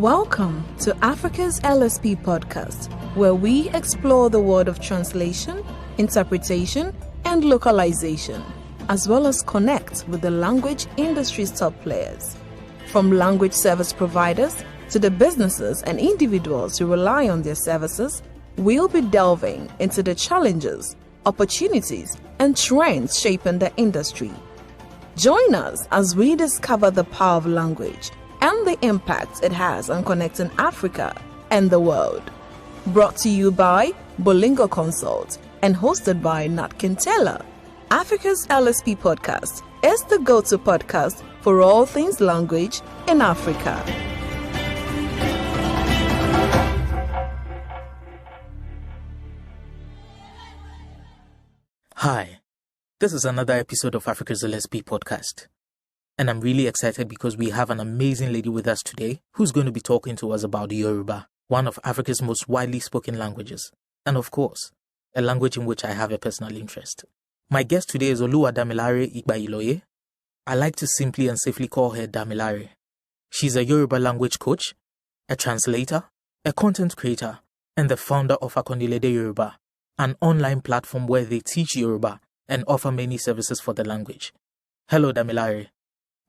Welcome to Africa's LSP podcast, where we explore the world of translation, interpretation, and localization, as well as connect with the language industry's top players. From language service providers to the businesses and individuals who rely on their services, we'll be delving into the challenges, opportunities, and trends shaping the industry. Join us as we discover the power of language and the impact it has on connecting Africa and the world. Brought to you by Multilingual Consult and hosted by Nat Kintela. Africa's LSP podcast is the go-to podcast for all things language in Africa. Hi, this is another episode of Africa's LSP podcast. And I'm really excited because we have an amazing lady with us today who's going to be talking to us about Yoruba, one of Africa's most widely spoken languages, and of course, a language in which I have a personal interest. My guest today is Oluwadamilare Igbayiloye. I like to simply and safely call her Damilare. She's a Yoruba language coach, a translator, a content creator, and the founder of Akonilede Yoruba, an online platform where they teach Yoruba and offer many services for the language. Hello, Damilare.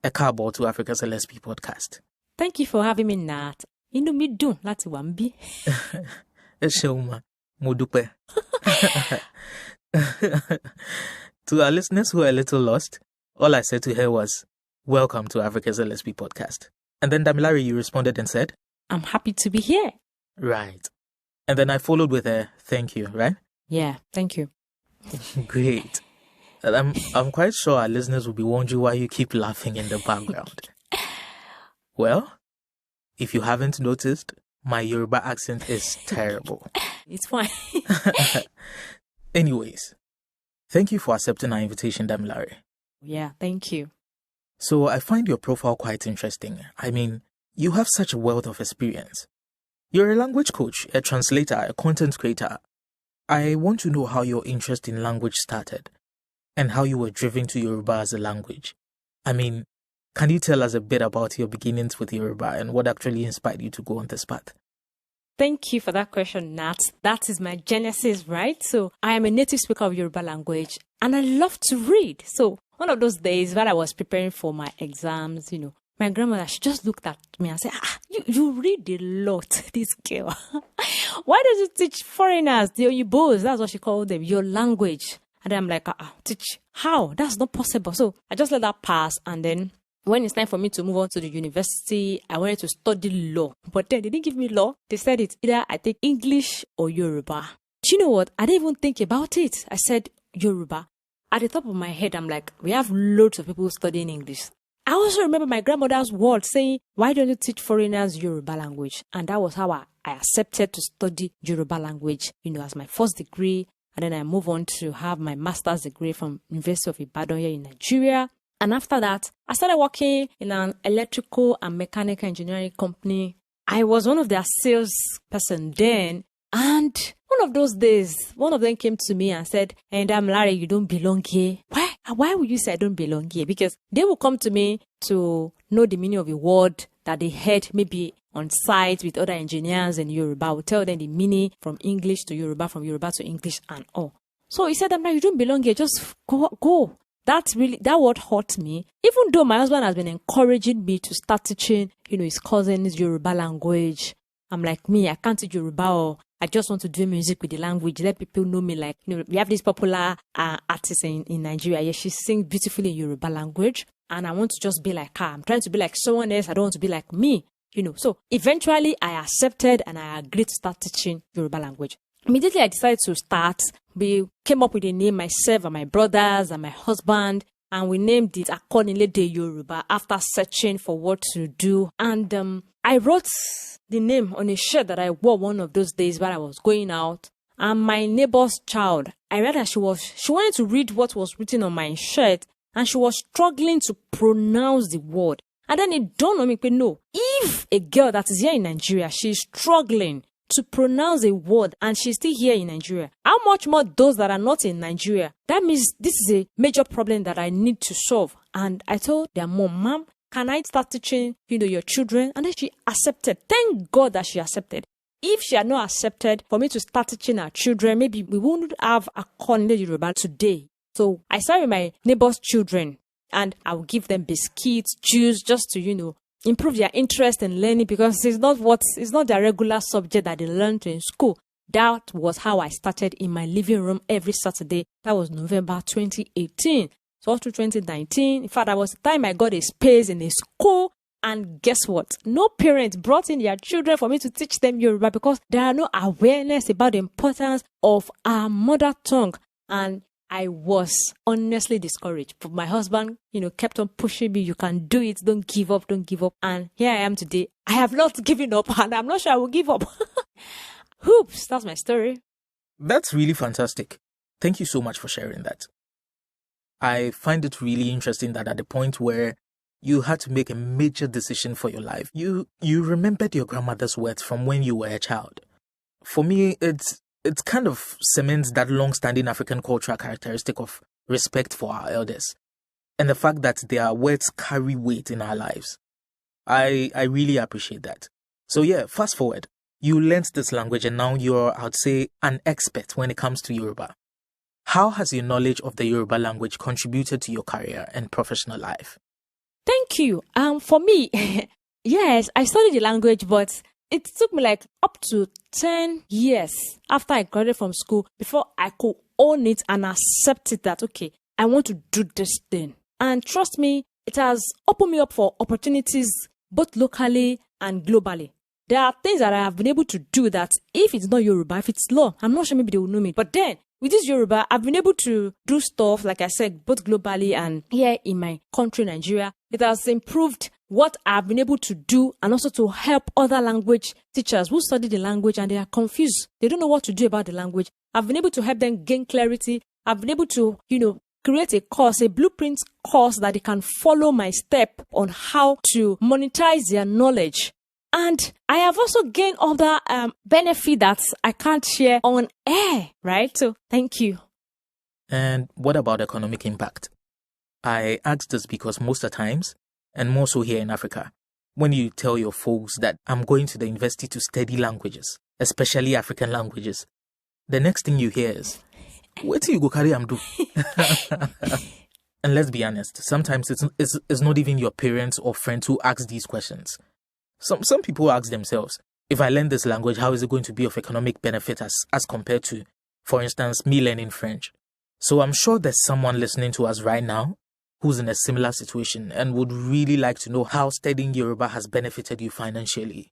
A káàbọ̀ to Africa's LSP podcast. Thank you for having me, Nat. Inú mi dùn láti wà níbí. Ẹ ṣeun ma, mo dúpẹ́. To our listeners who are a little lost, all I said to her was, "Welcome to Africa's LSP podcast." And then Damilare, you responded and said, I'm happy to be here. "Right." And then I followed with a "thank you," right? Yeah, thank you. Great. And I'm quite sure our listeners will be wondering why you keep laughing in the background. Well, if you haven't noticed, my Yoruba accent is terrible. It's fine. Anyways, thank you for accepting our invitation, Damilare. Yeah, thank you. So I find your profile quite interesting. I mean, you have such a wealth of experience. You're a language coach, a translator, a content creator. I want to know how your interest in language started and how you were driven to Yoruba as a language. I mean, can you tell us a bit about your beginnings with Yoruba and what actually inspired you to go on this path? Thank you for that question, Nat. That is my genesis, right? So I am a native speaker of Yoruba language and I love to read. So one of those days when I was preparing for my exams, my grandmother, she just looked at me and said, you read a lot, this girl. Why don't you teach foreigners, the Oyibos, that's what she called them, your language? And then I'm like, teach how? That's not possible. So I just let that pass. And then when it's time for me to move on to the university, I wanted to study law. But then they didn't give me law. They said it's either I take English or Yoruba. Do you know what? I didn't even think about it. I said Yoruba. At the top of my head, I'm like, we have loads of people studying English. I also remember my grandmother's word saying, why don't you teach foreigners Yoruba language? And that was how I accepted to study Yoruba language, as my first degree. And then I moved on to have my master's degree from University of Ibadan here in Nigeria. And after that, I started working in an electrical and mechanical engineering company. I was one of their sales person then. And one of those days, one of them came to me and said, "Hey, Damilare, you don't belong here." Why would you say I don't belong here? Because they will come to me to know the meaning of a word that they heard maybe on site with other engineers in Yoruba. I will tell them the meaning from English to Yoruba, from Yoruba to English and all. So he said, "Damilare, you don't belong here. Just go." That word hurt me. Even though my husband has been encouraging me to start teaching, his cousins Yoruba language. I'm like, I can't teach Yoruba, or I just want to do music with the language. Let people know me. Like, we have this popular artist in Nigeria. Yeah, she sings beautifully in Yoruba language. And I want to just be like her. I'm trying to be like someone else. I don't want to be like me. So eventually I accepted and I agreed to start teaching Yoruba language. Immediately I decided to start. We came up with a name, myself and my brothers and my husband, and we named it Akonilede Yoruba after searching for what to do. And I wrote the name on a shirt that I wore one of those days while I was going out. And my neighbor's child, I read that she wanted to read what was written on my shirt, and she was struggling to pronounce the word. And then it dawned on me, no, if a girl that is here in Nigeria, she's struggling to pronounce a word and she's still here in Nigeria, how much more those that are not in Nigeria? That means this is a major problem that I need to solve. And I told their mom, "Mom, can I start teaching, your children? And then she accepted. Thank God that she accepted. If she had not accepted for me to start teaching her children, maybe we wouldn't have Akonilede Yoruba today. So I started with my neighbor's children, and I would give them biscuits, juice, just to, improve their interest in learning, because it's not their regular subject that they learned in school. That was how I started in my living room every Saturday. That was November 2018. So up to 2019. In fact, that was the time I got a space in a school. And guess what? No parent brought in their children for me to teach them Yoruba, because there are no awareness about the importance of our mother tongue. And I was honestly discouraged. But my husband, kept on pushing me. You can do it. Don't give up. Don't give up. And here I am today. I have not given up, and I'm not sure I will give up. Oops, that's my story. That's really fantastic. Thank you so much for sharing that. I find it really interesting that at the point where you had to make a major decision for your life, you remembered your grandmother's words from when you were a child. For me, it's kind of cements that long-standing African cultural characteristic of respect for our elders, and the fact that their words carry weight in our lives. I really appreciate that. So yeah, fast forward. You learned this language and now you're, I'd say, an expert when it comes to Yoruba. How has your knowledge of the Yoruba language contributed to your career and professional life? Thank you. For me, yes, I studied the language, but it took me like up to 10 years after I graduated from school before I could own it and accept it that, okay, I want to do this thing. And trust me, it has opened me up for opportunities both locally and globally. There are things that I have been able to do that if it's not Yoruba, if it's law, I'm not sure maybe they will know me. But then, with this Yoruba, I've been able to do stuff, like I said, both globally and here in my country, Nigeria. It has improved what I've been able to do, and also to help other language teachers who study the language and they are confused. They don't know what to do about the language. I've been able to help them gain clarity. I've been able to, create a course, a blueprint course that they can follow my step on how to monetize their knowledge. And I have also gained other benefit that I can't share on air, right? So thank you. And what about economic impact? I ask this because most of the times, and more so here in Africa, when you tell your folks that I'm going to the university to study languages, especially African languages, the next thing you hear is, where do you go carry am do? And let's be honest, sometimes it's not even your parents or friends who ask these questions. Some people ask themselves, if I learn this language, how is it going to be of economic benefit as compared to, for instance, me learning French? So I'm sure there's someone listening to us right now who's in a similar situation and would really like to know how studying Yoruba has benefited you financially.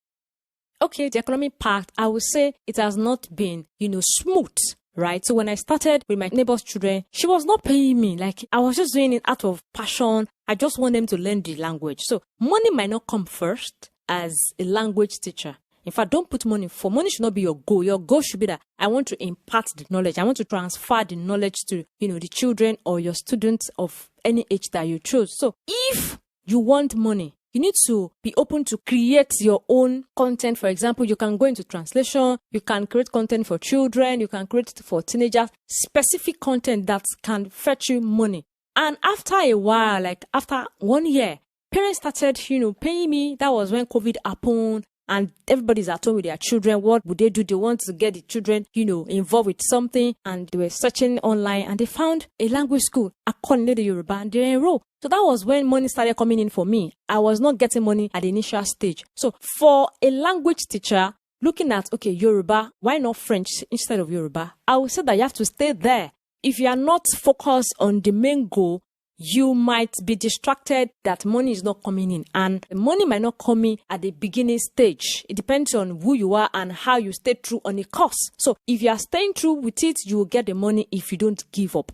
Okay, the economic part, I would say it has not been, smooth, right? So when I started with my neighbor's children, she was not paying me. Like, I was just doing it out of passion. I just want them to learn the language. So money might not come first as a language teacher. In fact, don't put money for money should not be your goal. Your goal should be that I want to impart the knowledge. I want to transfer the knowledge to, the children or your students of any age that you chose. So if you want money, you need to be open to create your own content. For example, you can go into translation, you can create content for children, you can create for teenagers, specific content that can fetch you money. And after a while, like after 1 year, parents started, paying me. That was when COVID happened and everybody's at home with their children. What would they do? They want to get the children, involved with something, and they were searching online and they found a language school, Akonilede Yoruba, and they enrolled. So that was when money started coming in for me. I was not getting money at the initial stage. So for a language teacher, looking at, okay, Yoruba, why not French instead of Yoruba? I would say that you have to stay there. If you are not focused on the main goal, you might be distracted that money is not coming in, and the money might not come in at the beginning stage. It depends on who you are and how you stay true on a course. So if you are staying true with it, you will get the money if you don't give up.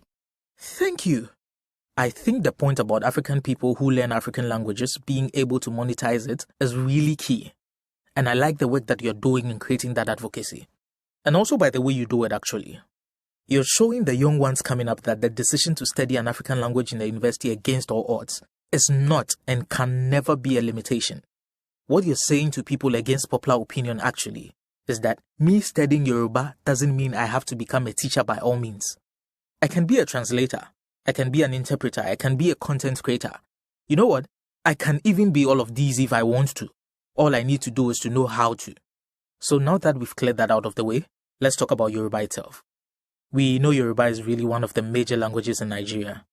Thank you. I think the point about African people who learn African languages being able to monetize it is really key. And I like the work that you're doing in creating that advocacy. And also by the way you do it actually. You're showing the young ones coming up that the decision to study an African language in the university against all odds is not and can never be a limitation. What you're saying to people against popular opinion actually is that me studying Yoruba doesn't mean I have to become a teacher by all means. I can be a translator, I can be an interpreter, I can be a content creator. You know what? I can even be all of these if I want to. All I need to do is to know how to. So now that we've cleared that out of the way, let's talk about Yoruba itself. We know Yoruba is really one of the major languages in Nigeria.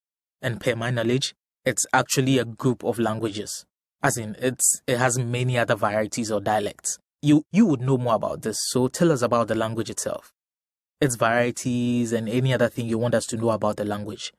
And per my knowledge, it's actually a group of languages. As in, it has many other varieties or dialects. You would know more about this, so tell us about the language itself. Its varieties and any other thing you want us to know about the language.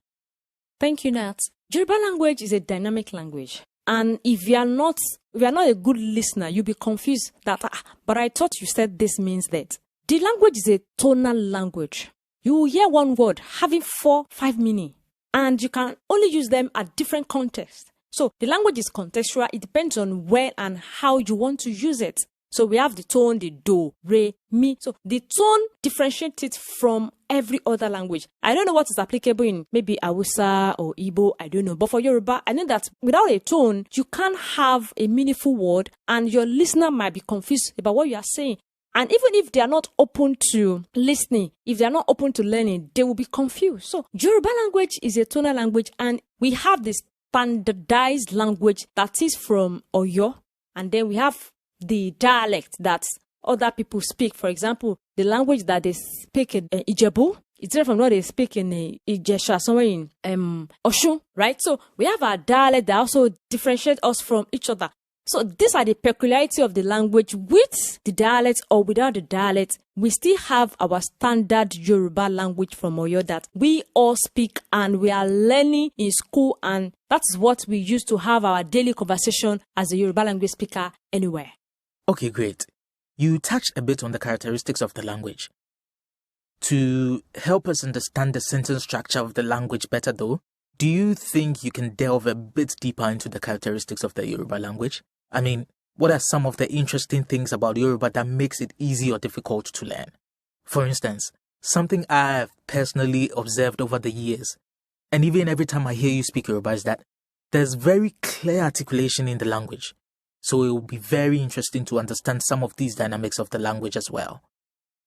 Thank you, Nat. Yoruba language is a dynamic language. And if you are not a good listener, you'll be confused that, but I thought you said this means that. The language is a tonal language. You will hear one word having 4-5 meaning, and you can only use them at different contexts. So the language is contextual. It depends on where and how you want to use it. So we have the tone, the do, re, mi. So the tone differentiates it from every other language. I don't know what is applicable in maybe Hausa or Igbo, I don't know. But for Yoruba, I know that without a tone, you can't have a meaningful word and your listener might be confused about what you are saying. And even if they are not open to listening, if they are not open to learning, they will be confused. So Yoruba language is a tonal language, and we have this standardized language that is from Oyo, and then we have the dialect that other people speak. For example, the language that they speak in Ijebu, it's different from what they speak in Ijesha, somewhere in Oshun, right? So we have our dialect that also differentiates us from each other. So these are the peculiarity of the language. With the dialect or without the dialect, we still have our standard Yoruba language from Oyo that we all speak and we are learning in school, and that's what we use to have our daily conversation as a Yoruba language speaker anywhere. Okay, great. You touched a bit on the characteristics of the language. To help us understand the sentence structure of the language better though, do you think you can delve a bit deeper into the characteristics of the Yoruba language? I mean, what are some of the interesting things about Yoruba that makes it easy or difficult to learn? For instance, something I have personally observed over the years, and even every time I hear you speak Yoruba, is that there's very clear articulation in the language. So it will be very interesting to understand some of these dynamics of the language as well.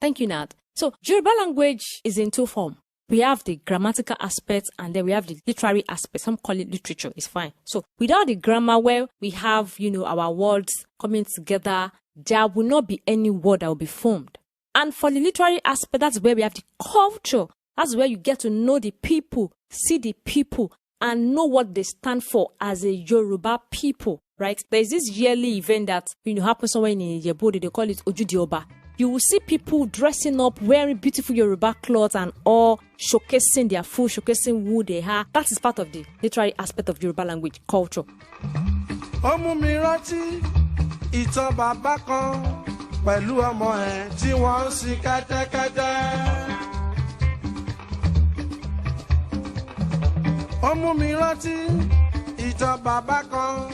Thank you, Nat. So Yoruba language is in two forms. We have the grammatical aspect and then we have the literary aspect. Some call it literature. It's fine. So without the grammar, where we have, our words coming together, there will not be any word that will be formed. And for the literary aspect, that's where we have the culture. That's where you get to know the people, see the people, and know what they stand for as a Yoruba people, right? There's this yearly event that, happens somewhere in Ijebu. They call it Ojudioba. You will see people dressing up, wearing beautiful Yoruba clothes and all, showcasing their food, showcasing who they are. That is part of the literary aspect of Yoruba language culture. Ọmú mi rántí ìtàn bàbá kan pẹ̀lú ọmọ ẹ̀ tí wọ́n ń sin kẹ́tẹ́kẹ́tẹ́. Ọmú mi rántí ìtàn bàbá kan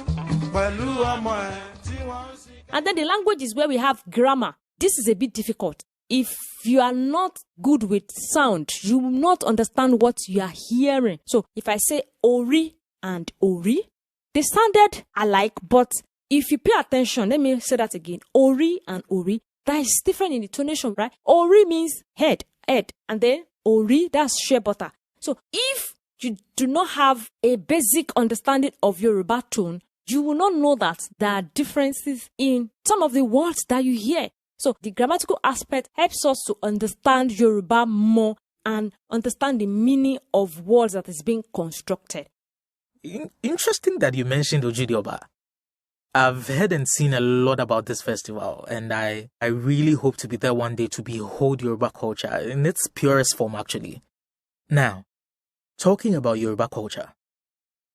pẹ̀lú ọmọ ẹ̀ tí wọ́n ń sin kẹ́tẹ́kẹ́tẹ́. And then the language is where we have grammar. This is a bit difficult. If you are not good with sound, you will not understand what you are hearing. So if I say Ori and Ori, they sounded alike, but if you pay attention, let me say that again. Ori and Ori, that is different in intonation, right? Ori means head, and then Ori, that's shea butter. So if you do not have a basic understanding of Yoruba tone, you will not know that there are differences in some of the words that you hear. So the grammatical aspect helps us to understand Yoruba more and understand the meaning of words that is being constructed. Interesting that you mentioned Ojudioba. I've heard and seen a lot about this festival, and I really hope to be there one day to behold Yoruba culture in its purest form, actually. Now, talking about Yoruba culture,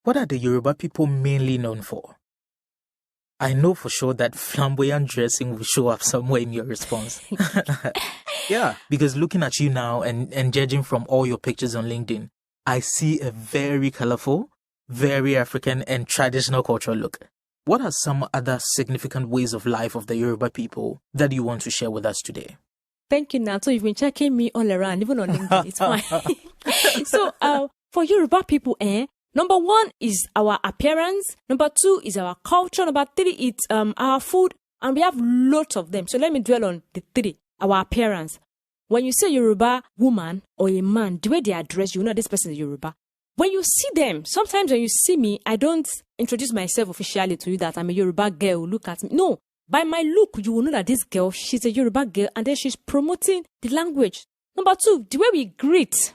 what are the Yoruba people mainly known for? I know for sure that flamboyant dressing will show up somewhere in your response. Yeah, because looking at you now and judging from all your pictures on LinkedIn, I see a very colorful, very African and traditional cultural look. What are some other significant ways of life of the Yoruba people that you want to share with us today? Thank you, Nato. You've been checking me all around, even on LinkedIn. It's fine. So, for Yoruba people, number one is our appearance. Number two is our culture. Number three is our food. And we have lots of them. So let me dwell on the three. Our appearance. When you say Yoruba woman or a man, the way they are dressed, you know this person is Yoruba. when you see them, sometimes when you see me, I don't introduce myself officially to you that I'm a Yoruba girl. Look at me. No, by my look, you will know that this girl, she's a Yoruba girl, and then she's promoting the language. Number 2, the way we greet.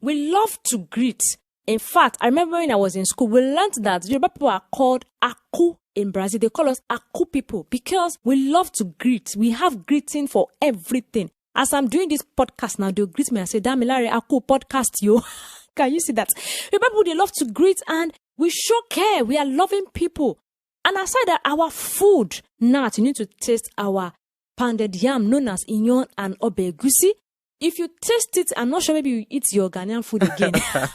We love to greet. In fact, I remember when I was in school, we learned that Yoruba people are called Aku in Brazil. They call us Aku people because we love to greet. We have greeting for everything. As I'm doing this podcast now, they'll greet me and say, Damilare, Aku podcast, yo. Can you see that? Yoruba people, they love to greet and we show care. We are loving people. And aside that, our food, Nat, you need to taste our pounded yam known as inyon and obegusi. If you taste it, I'm not sure maybe you eat your Ghanaian food again.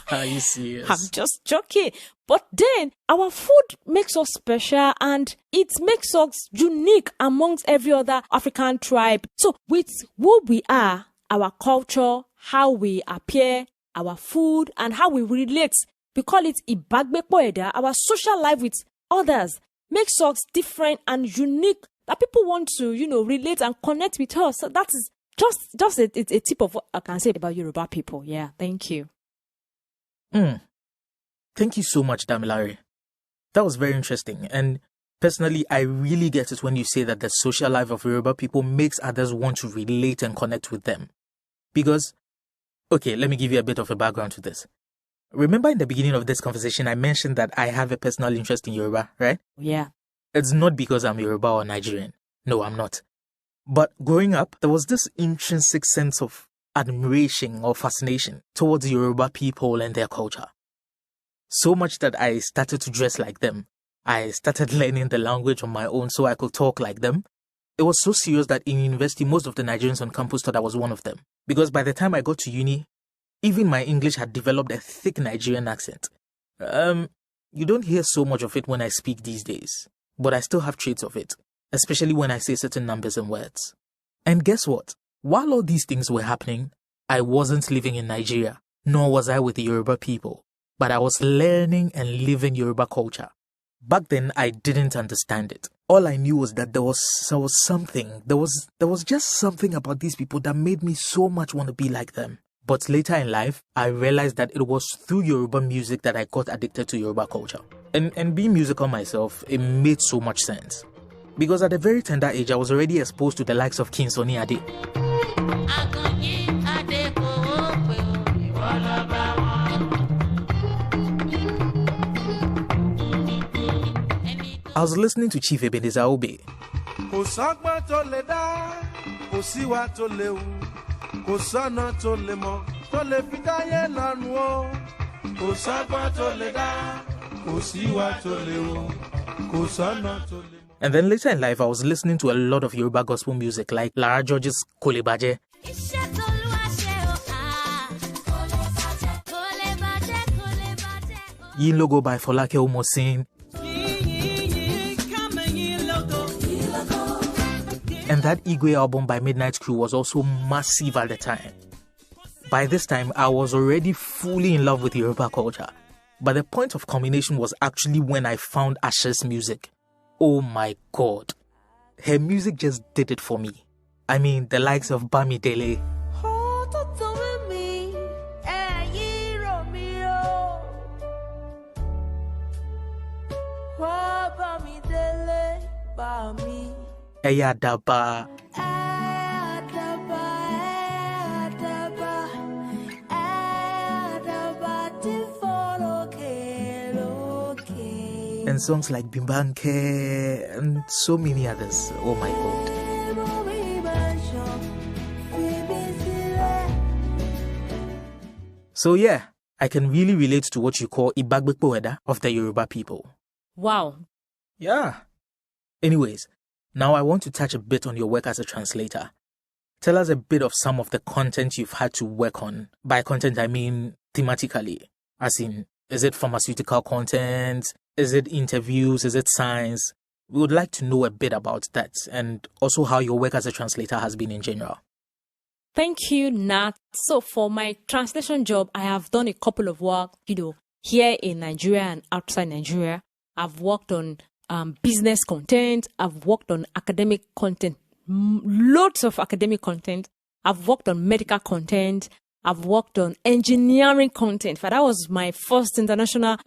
Are you serious? I'm just joking. But then our food makes us special and it makes us unique amongst every other African tribe. So with who we are, our culture, how we appear, our food, and how we relate, we call it Ibagbekpoeda, our social life with others makes us different and unique that people want to, relate and connect with us. So that is just a tip of what I can say about Yoruba people. Yeah, thank you. Thank you so much, Damilare. That was very interesting. And personally, I really get it when you say that the social life of Yoruba people makes others want to relate and connect with them. Because, okay, let me give you a bit of a background to this. Remember in the beginning of this conversation, I mentioned that I have a personal interest in Yoruba, right? Yeah. It's not because I'm Yoruba or Nigerian. No, I'm not. But growing up, there was this intrinsic sense of admiration or fascination towards Yoruba people and their culture. So much that I started to dress like them. I started learning the language on my own so I could talk like them. It was so serious that in university, most of the Nigerians on campus thought I was one of them. Because by the time I got to uni, even my English had developed a thick Nigerian accent. You don't hear so much of it when I speak these days, but I still have traits of it, especially when I say certain numbers and words. And guess what? While all these things were happening, I wasn't living in Nigeria, nor was I with the Yoruba people, but I was learning and living Yoruba culture. Back then, I didn't understand it. All I knew was that there was just something about these people that made me so much want to be like them. But later in life, I realized that it was through Yoruba music that I got addicted to Yoruba culture. And being musical myself, it made so much sense. Because at a very tender age, I was already exposed to the likes of King Sunny Ade. I was listening to Chief Ebenezer Obey. And then later in life, I was listening to a lot of Yoruba gospel music like Lara George's Kolebaje. Yin Logo by Folake Omosin. And that Igwe album by Midnight Crew was also massive at the time. By this time, I was already fully in love with Yoruba culture. But the point of culmination was actually when I found Asha's music. Oh my God. Her music just did it for me. I mean, the likes of Bamidele, Eyadaba, and songs like Bimbanke and so many others. Oh my God. So yeah, I can really relate to what you call Ibagbekpoeda of the Yoruba people. Wow. Yeah. Anyways, now I want to touch a bit on your work as a translator. Tell us a bit of some of the content you've had to work on. By content, I mean thematically. As in, is it pharmaceutical content? Is it interviews? Is it science? We would like to know a bit about that and also how your work as a translator has been in general. Thank you, Nat. So for my translation job, I have done a couple of work, here in Nigeria and outside Nigeria. I've worked on business content. I've worked on academic content, loads of academic content. I've worked on medical content. I've worked on engineering content. That was my first international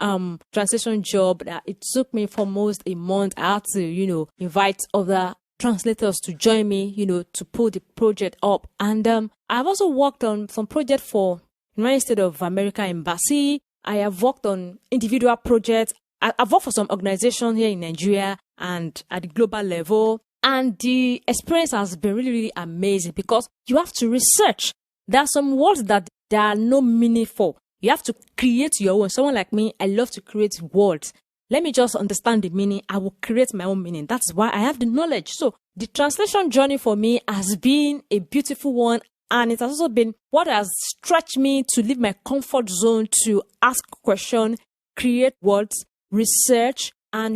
translation job. It took me for almost a month. I had to, invite other translators to join me, to pull the project up. And I've also worked on some project for United States of America Embassy. I have worked on individual projects. I've worked for some organizations here in Nigeria and at the global level. And the experience has been really, really amazing because you have to research. There are some words that there are no meaning for. You have to create your own. Someone like me, I love to create words. Let me just understand the meaning. I will create my own meaning. That's why I have the knowledge. So the translation journey for me has been a beautiful one. And it has also been what has stretched me to leave my comfort zone to ask questions, create words, research, and,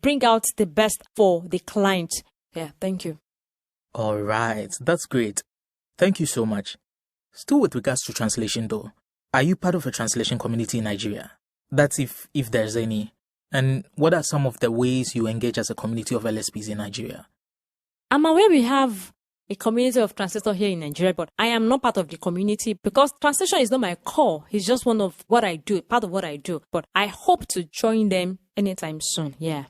bring out the best for the client. Yeah, thank you. All right, that's great. Thank you so much. Still with regards to translation though, are you part of a translation community in Nigeria? That's if there's any. And what are some of the ways you engage as a community of LSPs in Nigeria? I'm aware we have a community of translators here in Nigeria, but I am not part of the community because translation is not my core. It's just one of what I do, part of what I do. But I hope to join them anytime soon. Yeah.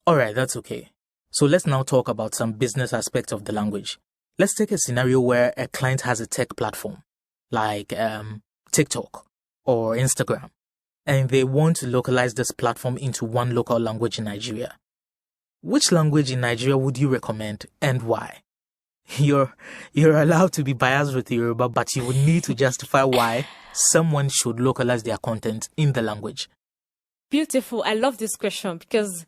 All right, that's okay. So let's now talk about some business aspects of the language. Let's take a scenario where a client has a tech platform like TikTok or Instagram, and they want to localize this platform into one local language in Nigeria. Which language in Nigeria would you recommend and why? You're allowed to be biased with Yoruba, but you would need to justify why someone should localize their content in the language. Beautiful. I love this question because,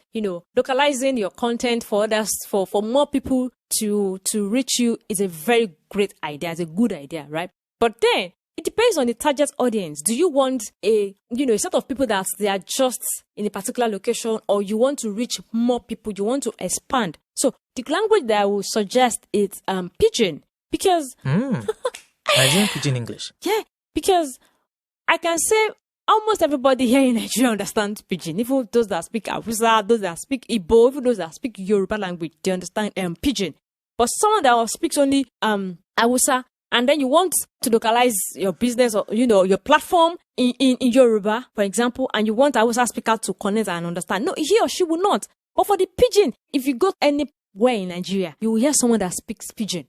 localizing your content for others, for more people to reach you is a very great idea. It's a good idea, right? But then it depends on the target audience. Do you want a set of people that they are just in a particular location, or you want to reach more people? You want to expand. So the language that I will suggest is Pidgin because Nigerian Pidgin English. Yeah, because I can say almost everybody here in Nigeria understands Pidgin. Even those that speak Hausa, those that speak Igbo, even those that speak Yoruba language, they understand Pidgin. But someone that speaks only Hausa, and then you want to localize your business or your platform in Yoruba, for example, and you want Hausa speaker to connect and understand. No, he or she will not. But for the Pidgin, if you go anywhere in Nigeria, you will hear someone that speaks Pidgin.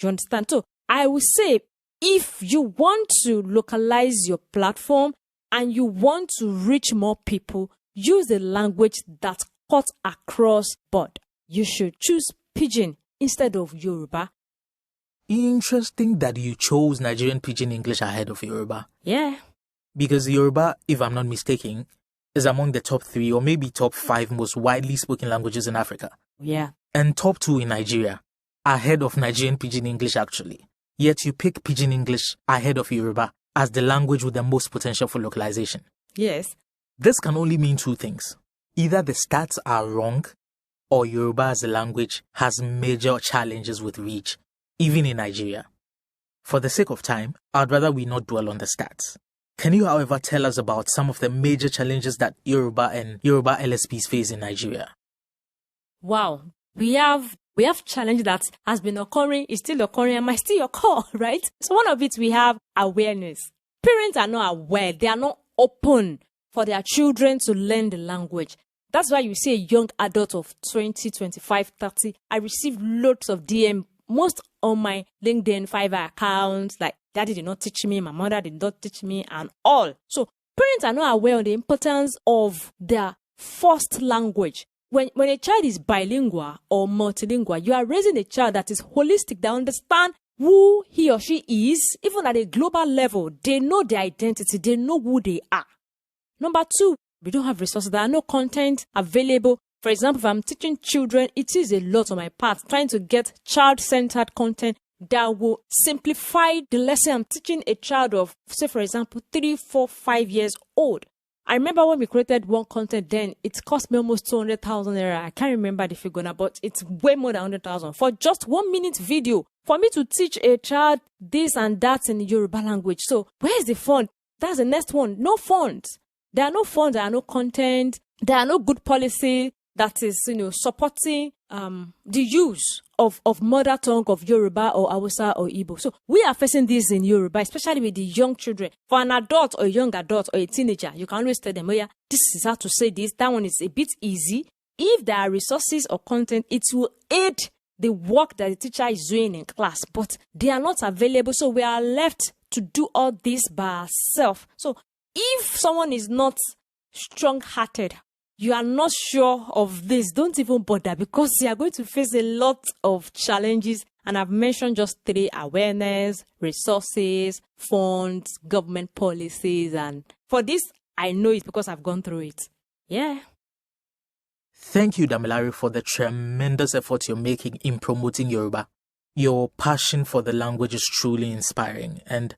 You understand? So I will say, if you want to localize your platform and you want to reach more people, use a language that cuts across board. You should choose Pidgin instead of Yoruba. Interesting that you chose Nigerian Pidgin English ahead of Yoruba. Yeah. Because Yoruba, if I'm not mistaken, is among the top 3 or maybe top 5 most widely spoken languages in Africa. Yeah. And top 2 in Nigeria, ahead of Nigerian Pidgin English actually. Yet you pick Pidgin English ahead of Yoruba as the language with the most potential for localization. Yes. This can only mean 2 things. Either the stats are wrong, or Yoruba as a language has major challenges with reach, even in Nigeria. For the sake of time, I'd rather we not dwell on the stats. Can you, however, tell us about some of the major challenges that Yoruba and Yoruba LSPs face in Nigeria? Wow. We have challenge that has been occurring, is still occurring, and might still occur, right? So one of it, we have awareness. Parents are not aware. They are not open for their children to learn the language. That's why you see a young adult of 20, 25, 30. I receive loads of DM, most on my LinkedIn Fiverr accounts, like, daddy did not teach me, my mother did not teach me, and all. So parents are not aware of the importance of their first language. When a child is bilingual or multilingual, you are raising a child that is holistic, that understands who he or she is, even at a global level. They know their identity. They know who they are. Number 2, we don't have resources. There are no content available. For example, if I'm teaching children, it is a lot on my part, trying to get child-centered content that will simplify the lesson I'm teaching a child of, say, for example, 3, 4, 5 years old. I remember when we created one content then, it cost me almost 200,000 naira. I can't remember the figure now, but it's way more than 100,000 for just 1 minute video for me to teach a child this and that in the Yoruba language. So where's the fund? That's the next one. No funds. There are no funds. There are no content. There are no good policy that is, supporting the use of mother tongue of Yoruba or Hausa or Igbo. So we are facing this in Yoruba, especially with the young children. For an adult or a young adult or a teenager, you can always tell them, oh yeah, this is how to say this. That one is a bit easy. If there are resources or content, it will aid the work that the teacher is doing in class, but they are not available. So we are left to do all this by ourselves. So if someone is not strong-hearted, you are not sure of this, don't even bother, because you are going to face a lot of challenges. And I've mentioned just 3: awareness, resources, funds, government policies. And for this, I know it because I've gone through it. Yeah. Thank you, Damilare, for the tremendous effort you're making in promoting Yoruba. Your passion for the language is truly inspiring, and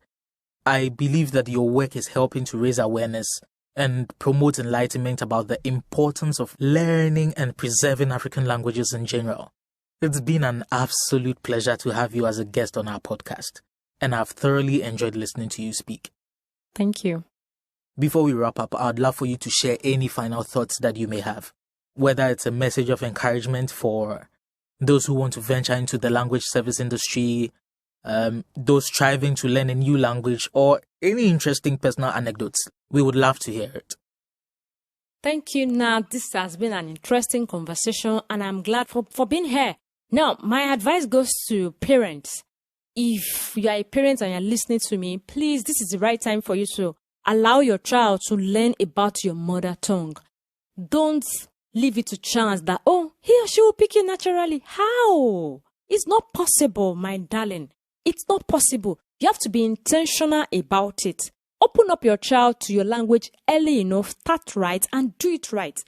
I believe that your work is helping to raise awareness and promote enlightenment about the importance of learning and preserving African languages in general. It's been an absolute pleasure to have you as a guest on our podcast, and I've thoroughly enjoyed listening to you speak. Thank you. Before we wrap up, I'd love for you to share any final thoughts that you may have, whether it's a message of encouragement for those who want to venture into the language service industry, those striving to learn a new language, or any interesting personal anecdotes. We would love to hear it. Thank you, Nat. This has been an interesting conversation, and I'm glad for being here. Now, my advice goes to parents. If you are a parent and you're listening to me, please, this is the right time for you to allow your child to learn about your mother tongue. Don't leave it to chance that, oh, he or she will pick it naturally. How? It's not possible, my darling. It's not possible. You have to be intentional about it. Open up your child to your language early enough, start right, and do it right.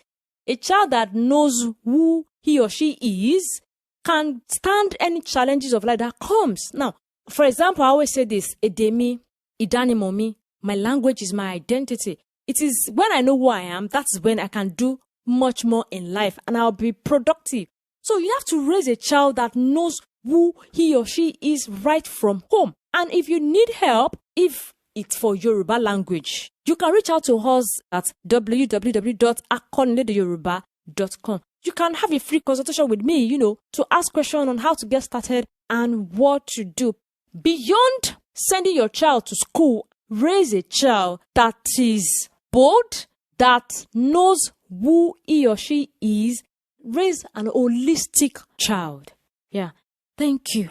A child that knows who he or she is can stand any challenges of life that comes. Now, for example, I always say this, Edemi, Idanimomi, my language is my identity. It is when I know who I am, that's when I can do much more in life, and I'll be productive. So you have to raise a child that knows who he or she is right from home. And if you need help, if it's for Yoruba language, you can reach out to us at www.akoniledeyoruba.com. You can have a free consultation with me, to ask questions on how to get started and what to do. Beyond sending your child to school, raise a child that is bold, that knows who he or she is. Raise an holistic child. Yeah. Thank you.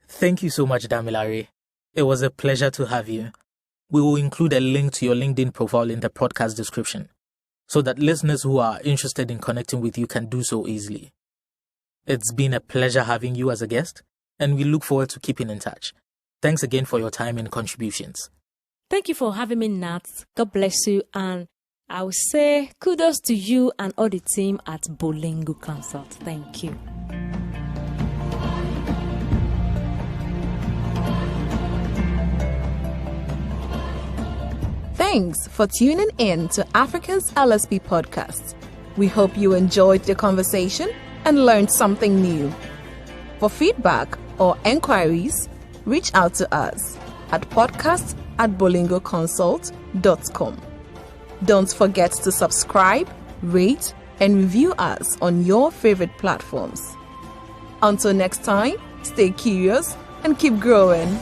Thank you so much, Damilare. It was a pleasure to have you. We will include a link to your LinkedIn profile in the podcast description, so that listeners who are interested in connecting with you can do so easily. It's been a pleasure having you as a guest, and we look forward to keeping in touch. Thanks again for your time and contributions. Thank you for having me, Nat. God bless you, and I will say kudos to you and all the team at Multilingual Consult. Thank you. Thanks for tuning in to Africa's LSP podcast. We hope you enjoyed the conversation and learned something new. For feedback or enquiries, reach out to us at podcast@multilingualconsult.com. Don't forget to subscribe, rate, and review us on your favorite platforms. Until next time, stay curious and keep growing.